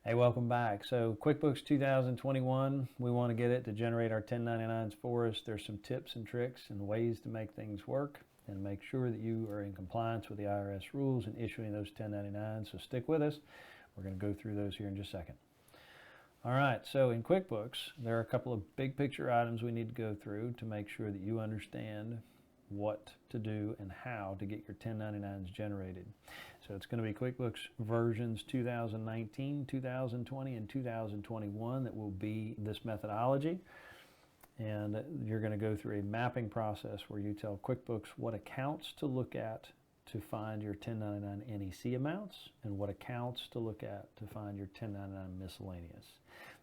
Hey, welcome back. So QuickBooks 2021, we want to get it to generate our 1099s for us. There's some tips and tricks and ways to make things work and make sure that you are in compliance with the IRS rules in issuing those 1099s. So stick with us. We're going to go through those here in just a second. All right, so in QuickBooks, there are a couple of big picture items we need to go through to make sure that you understand what to do and how to get your 1099s generated. So it's going to be QuickBooks versions 2019, 2020, and 2021 that will be this methodology. And you're going to go through a mapping process where you tell QuickBooks what accounts to look at to find your 1099 NEC amounts and what accounts to look at to find your 1099 miscellaneous.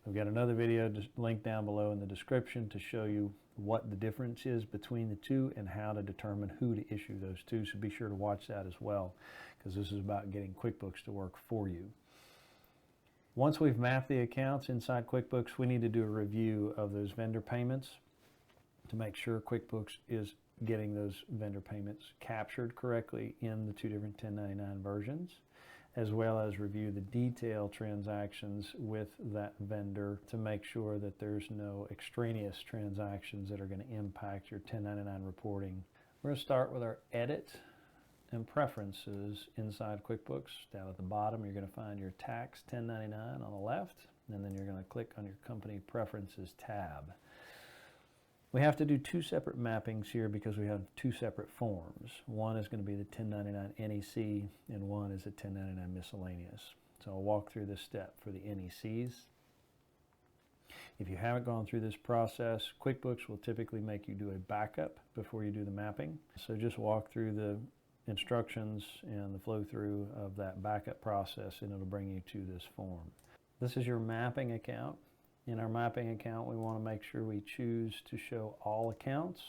We've got another video linked down below in the description to show you what the difference is between the two and how to determine who to issue those to. So be sure to watch that as well, because this is about getting QuickBooks to work for you. Once we've mapped the accounts inside QuickBooks, we need to do a review of those vendor payments to make sure QuickBooks is getting those vendor payments captured correctly in the two different 1099 versions, as well as review the detailed transactions with that vendor to make sure that there's no extraneous transactions that are going to impact your 1099 reporting. We're going to start with our edit and preferences inside QuickBooks. Down at the bottom, you're going to find your tax 1099 on the left, and then you're going to click on your company preferences tab. We have to do two separate mappings here because we have two separate forms. One is going to be the 1099 NEC and one is a 1099 miscellaneous. So I'll walk through this step for the NECs. If you haven't gone through this process, QuickBooks will typically make you do a backup before you do the mapping. So just walk through the instructions and the flow through of that backup process and it'll bring you to this form. This is your mapping account. In our mapping account, we want to make sure we choose to show all accounts.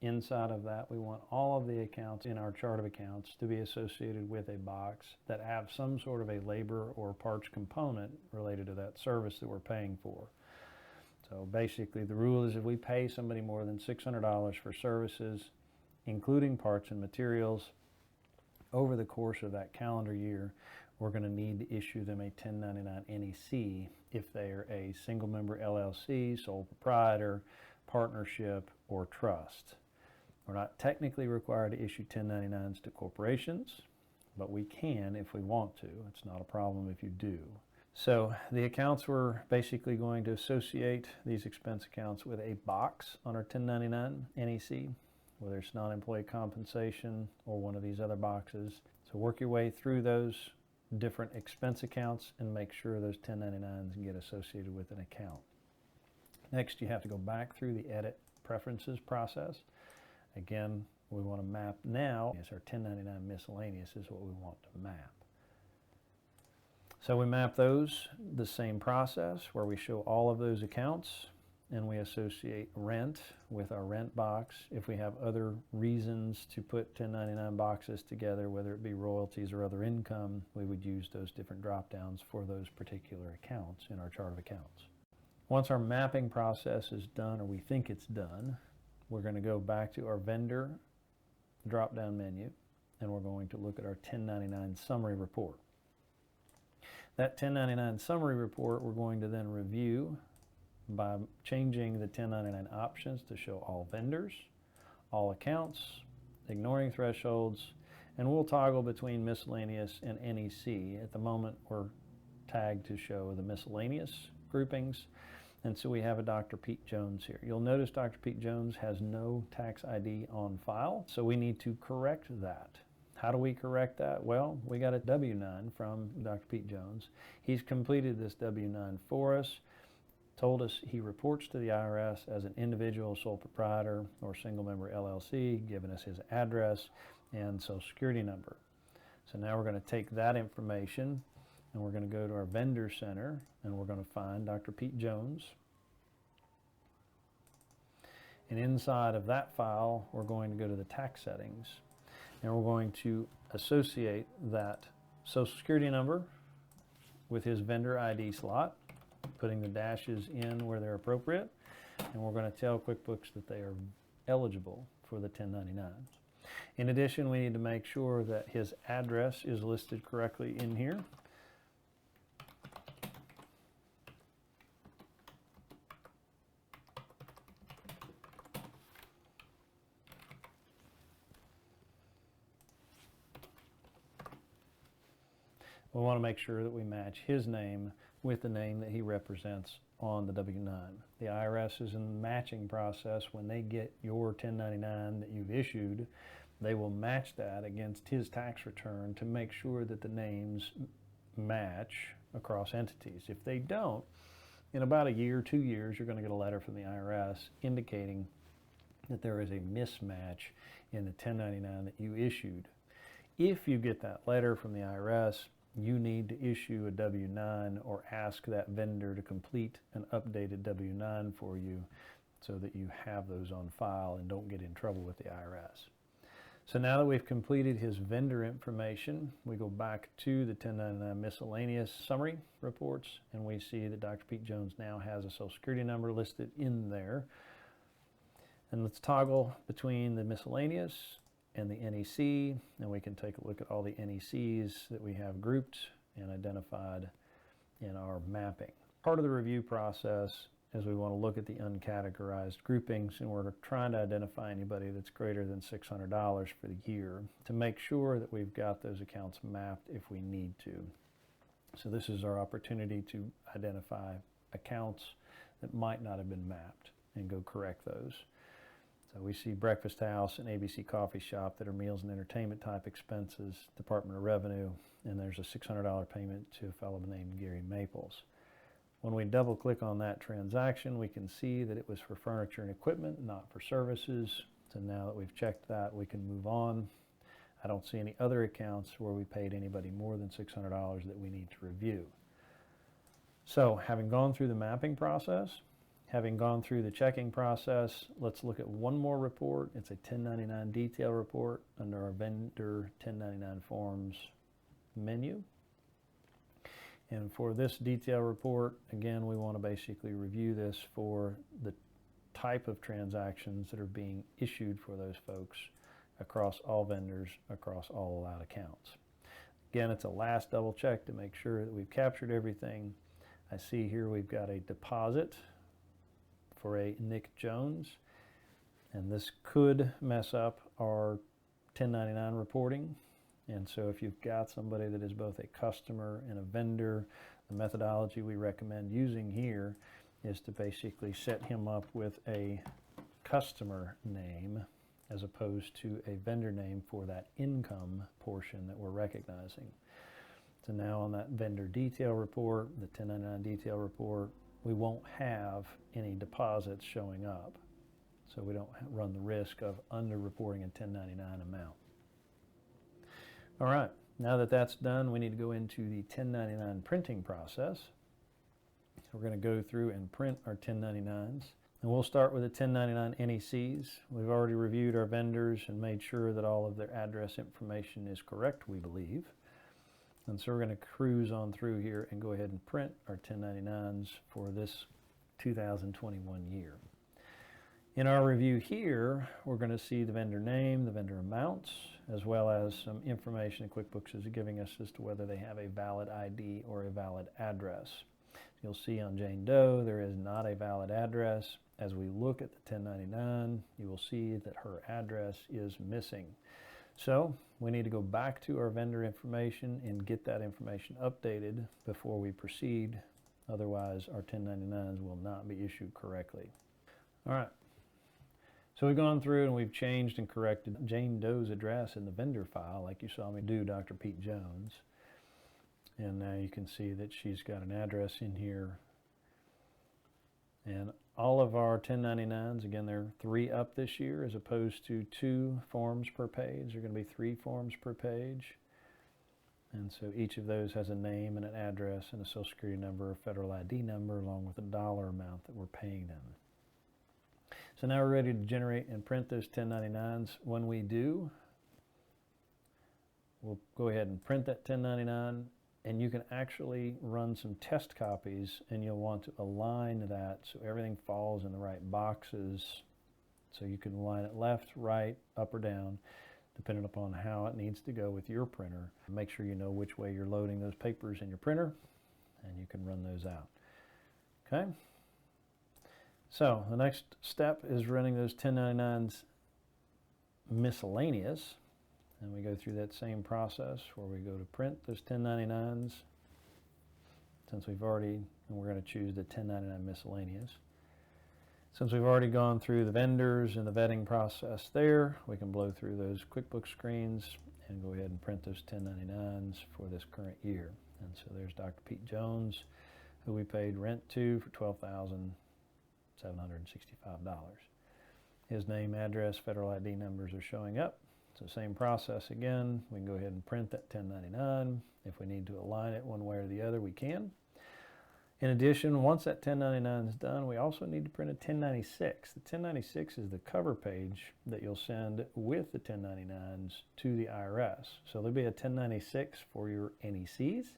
Inside of that, we want all of the accounts in our chart of accounts to be associated with a box that have some sort of a labor or parts component related to that service that we're paying for. So basically, the rule is if we pay somebody more than $600 for services, including parts and materials, over the course of that calendar year, we're going to need to issue them a 1099 NEC if they are a single member LLC, sole proprietor, partnership, or trust. We're not technically required to issue 1099s to corporations, but we can if we want to. It's not a problem if you do. So the accounts we're basically going to associate these expense accounts with a box on our 1099 NEC, whether it's non-employee compensation or one of these other boxes. So work your way through those different expense accounts and make sure those 1099s get associated with an account. Next, you have to go back through the edit preferences process. Again, we want to map now. Yes, our 1099 miscellaneous is what we want to map. So we map those, the same process where we show all of those accounts and we associate rent with our rent box. If we have other reasons to put 1099 boxes together, whether it be royalties or other income, we would use those different drop downs for those particular accounts in our chart of accounts. Once our mapping process is done, or we think it's done, we're going to go back to our vendor drop down menu and we're going to look at our 1099 summary report. That 1099 summary report we're going to then review by changing the 1099 options to show all vendors, all accounts, ignoring thresholds, and we'll toggle between miscellaneous and NEC. At the moment, we're tagged to show the miscellaneous groupings, and so we have a Dr. Pete Jones here. You'll notice Dr. Pete Jones has no tax ID on file, so we need to correct that. How do we correct that? Well, we got a W-9 from Dr. Pete Jones. He's completed this W-9 for us, told us he reports to the IRS as an individual, sole proprietor, or single member LLC, given us his address and social security number. So now we're going to take that information and we're going to go to our vendor center and we're going to find Dr. Pete Jones. And inside of that file, we're going to go to the tax settings and we're going to associate that social security number with his vendor ID slot, putting the dashes in where they're appropriate, and we're going to tell QuickBooks that they are eligible for the 1099s. In addition, we need to make sure that his address is listed correctly in here. We want to make sure that we match his name with the name that he represents on the W-9. The IRS is in the matching process. When they get your 1099 that you've issued, they will match that against his tax return to make sure that the names match across entities. If they don't, in about a year, 2 years, you're going to get a letter from the IRS indicating that there is a mismatch in the 1099 that you issued. If you get that letter from the IRS, you need to issue a W-9 or ask that vendor to complete an updated W-9 for you so that you have those on file and don't get in trouble with the IRS. So now that we've completed his vendor information, we go back to the 1099 miscellaneous summary reports, and we see that Dr. Pete Jones now has a Social Security number listed in there. And let's toggle between the miscellaneous and the NEC, and we can take a look at all the NECs that we have grouped and identified in our mapping. Part of the review process is we want to look at the uncategorized groupings, and we're trying to identify anybody that's greater than $600 for the year to make sure that we've got those accounts mapped if we need to. So this is our opportunity to identify accounts that might not have been mapped and go correct those. So we see Breakfast House and ABC Coffee Shop that are meals and entertainment type expenses, Department of Revenue, and there's a $600 payment to a fellow named Gary Maples. When we double click on that transaction, we can see that it was for furniture and equipment, not for services. So now that we've checked that, we can move on. I don't see any other accounts where we paid anybody more than $600 that we need to review. So having gone through the mapping process, having gone through the checking process, let's look at one more report. It's a 1099 detail report under our vendor 1099 forms menu. And for this detail report, again, we want to basically review this for the type of transactions that are being issued for those folks across all vendors, across all allowed accounts. Again, it's a last double check to make sure that we've captured everything. I see here we've got a deposit for a Nick Jones, and this could mess up our 1099 reporting. And so if you've got somebody that is both a customer and a vendor, the methodology we recommend using here is to basically set him up with a customer name as opposed to a vendor name for that income portion that we're recognizing. So now on that vendor detail report, the 1099 detail report, we won't have any deposits showing up. So we don't run the risk of underreporting a 1099 amount. All right, now that that's done, we need to go into the 1099 printing process. So we're going to go through and print our 1099s. And we'll start with the 1099 NECs. We've already reviewed our vendors and made sure that all of their address information is correct, we believe. And so we're going to cruise on through here and go ahead and print our 1099s for this 2021 year. In our review here, we're going to see the vendor name, the vendor amounts, as well as some information QuickBooks is giving us as to whether they have a valid ID or a valid address. You'll see on Jane Doe there is not a valid address. As we look at the 1099, you will see that her address is missing. So we need to go back to our vendor information and get that information updated before we proceed. Otherwise, our 1099s will not be issued correctly. All right. So we've gone through and we've changed and corrected Jane Doe's address in the vendor file, like you saw me do Dr. Pete Jones. And now you can see that she's got an address in here. And all of our 1099s, again, they're 3 up this year as opposed to 2 forms per page. They're going to be 3 forms per page. And so each of those has a name and an address and a Social Security number, a federal ID number, along with a dollar amount that we're paying them. So now we're ready to generate and print those 1099s. When we do, we'll go ahead and print that 1099, and you can actually run some test copies, and you'll want to align that so everything falls in the right boxes. So you can line it left, right, up or down, depending upon how it needs to go with your printer. Make sure you know which way you're loading those papers in your printer, and you can run those out. Okay? So the next step is running those 1099s miscellaneous. And we go through that same process where we go to print those 1099s. Since we've already, and we're going to choose the 1099 miscellaneous. Since we've already gone through the vendors and the vetting process there, we can blow through those QuickBooks screens and go ahead and print those 1099s for this current year. And so there's Dr. Pete Jones, who we paid rent to for $12,765. His name, address, federal ID numbers are showing up. So same process again. We can go ahead and print that 1099. If we need to align it one way or the other, we can. In addition, once that 1099 is done, we also need to print a 1096. The 1096 is the cover page that you'll send with the 1099s to the IRS. So there'll be a 1096 for your NECs,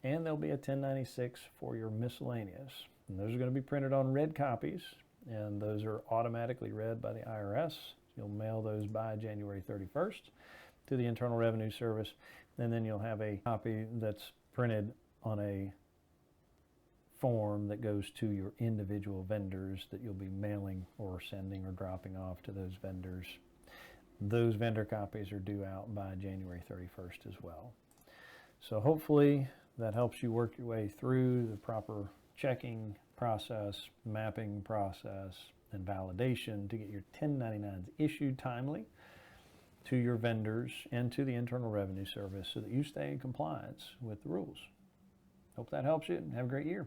and there'll be a 1096 for your miscellaneous. And those are going to be printed on red copies, and those are automatically read by the IRS. You'll mail those by January 31st to the Internal Revenue Service, and then you'll have a copy that's printed on a form that goes to your individual vendors that you'll be mailing or sending or dropping off to those vendors. Those vendor copies are due out by January 31st as well. So hopefully that helps you work your way through the proper checking process, mapping process, and validation to get your 1099s issued timely to your vendors and to the Internal Revenue Service so that you stay in compliance with the rules. Hope that helps you, and have a great year.